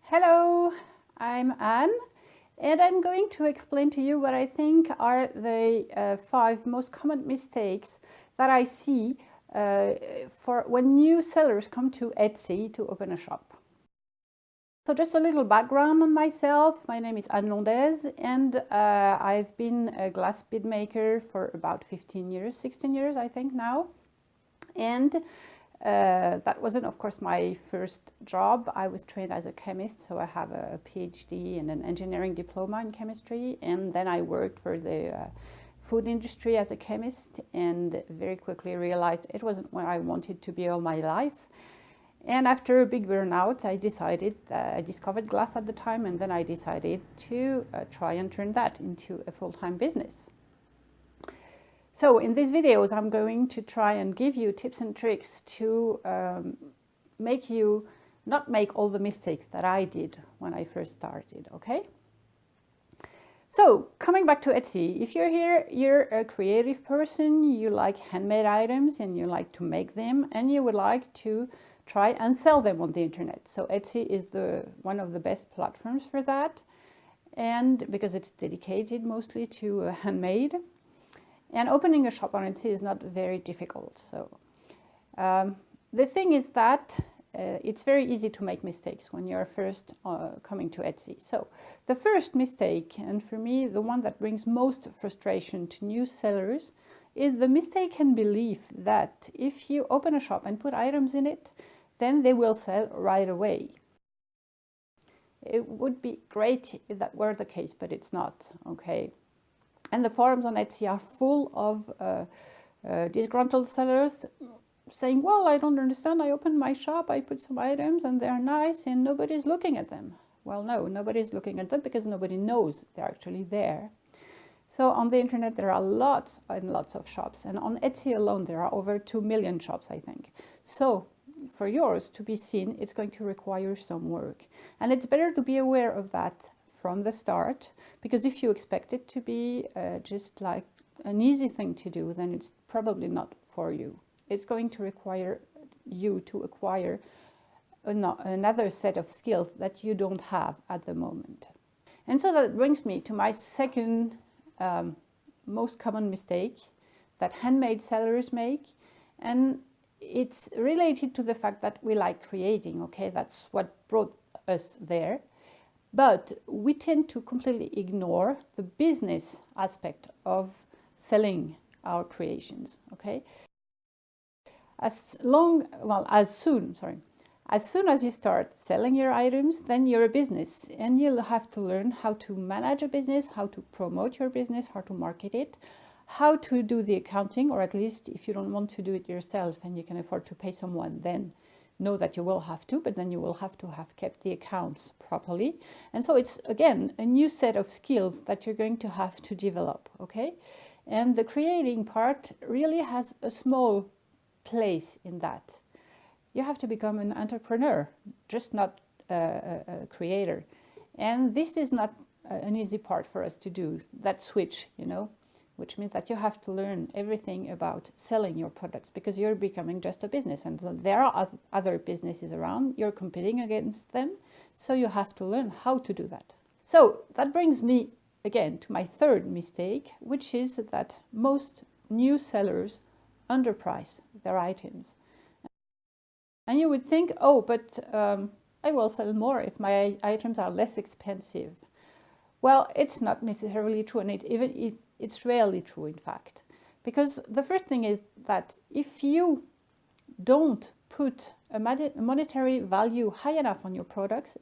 Hello, I'm Anne, and I'm going to explain to you what I think are the 5 most common mistakes that I see for when new sellers come to Etsy to open a shop. So just a little background on myself. My name is Anne Londez, and I've been a glass bead maker for about 15 years, 16 years I think now. And that wasn't, of course, my first job. I was trained as a chemist, so I have a PhD and an engineering diploma in chemistry. And then I worked for the food industry as a chemist and very quickly realized it wasn't what I wanted to be all my life. And after a big burnout, I discovered glass at the time, and then I decided to try and turn that into a full-time business. So in these videos, I'm going to try and give you tips and tricks to make you not make all the mistakes that I did when I first started, okay? So coming back to Etsy, if you're here, you're a creative person, you like handmade items and you like to make them, and you would like to try and sell them on the internet. So Etsy is one of the best platforms for that, and because it's dedicated mostly to handmade. And opening a shop on Etsy is not very difficult. So the thing is that it's very easy to make mistakes when you're first coming to Etsy. So the first mistake, and for me the one that brings most frustration to new sellers, is the mistaken belief that if you open a shop and put items in it, then they will sell right away. It would be great if that were the case, but it's not, okay? And the forums on Etsy are full of disgruntled sellers saying, well, I don't understand, I opened my shop, I put some items and they're nice and nobody's looking at them. Well, no, nobody's looking at them because nobody knows they're actually there. So on the internet there are lots and lots of shops, and on Etsy alone there are over 2 million shops, I think. So for yours to be seen, it's going to require some work. And it's better to be aware of that from the start, because if you expect it to be just like an easy thing to do, then it's probably not for you. It's going to require you to acquire another set of skills that you don't have at the moment. And so that brings me to my second most common mistake that handmade sellers make, and it's related to the fact that we like creating, okay? That's what brought us there. But we tend to completely ignore the business aspect of selling our creations, okay? As soon as you start selling your items, then you're a business, and you'll have to learn how to manage a business, how to promote your business, how to market it, how to do the accounting, or at least if you don't want to do it yourself and you can afford to pay someone, then know that you will have to, but then you will have to have kept the accounts properly. And so it's, again, a new set of skills that you're going to have to develop, okay? And the creating part really has a small place in that. You have to become an entrepreneur, just not a creator. And this is not an easy part for us to do, that switch, you know, which means that you have to learn everything about selling your products, because you're becoming just a business and there are other businesses around, you're competing against them, so you have to learn how to do that. So that brings me again to my third mistake, which is that most new sellers underprice their items. And you would think, oh, but I will sell more if my items are less expensive. Well, it's not necessarily true, and it's rarely true, in fact. Because the first thing is that if you don't put a monetary value high enough on your products,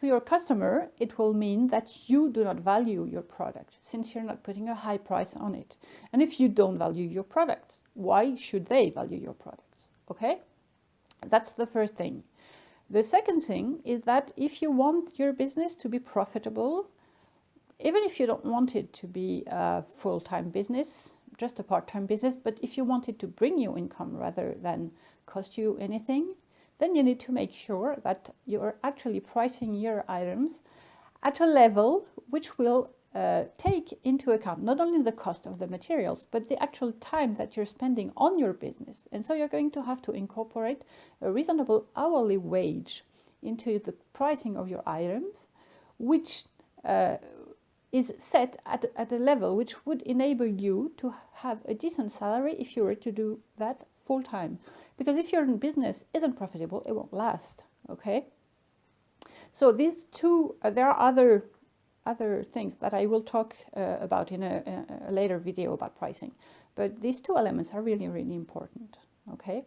to your customer, it will mean that you do not value your product, since you're not putting a high price on it. And if you don't value your products, why should they value your products? Okay? That's the first thing. The second thing is that if you want your business to be profitable, even if you don't want it to be a full-time business, just a part-time business, but if you want it to bring you income rather than cost you anything, then you need to make sure that you're actually pricing your items at a level which will take into account not only the cost of the materials, but the actual time that you're spending on your business. And so you're going to have to incorporate a reasonable hourly wage into the pricing of your items, which is set at a level which would enable you to have a decent salary if you were to do that full time. Because if your business isn't profitable, it won't last, okay? So these two, there are other things that I will talk about in a later video about pricing. But these two elements are really, really important, okay?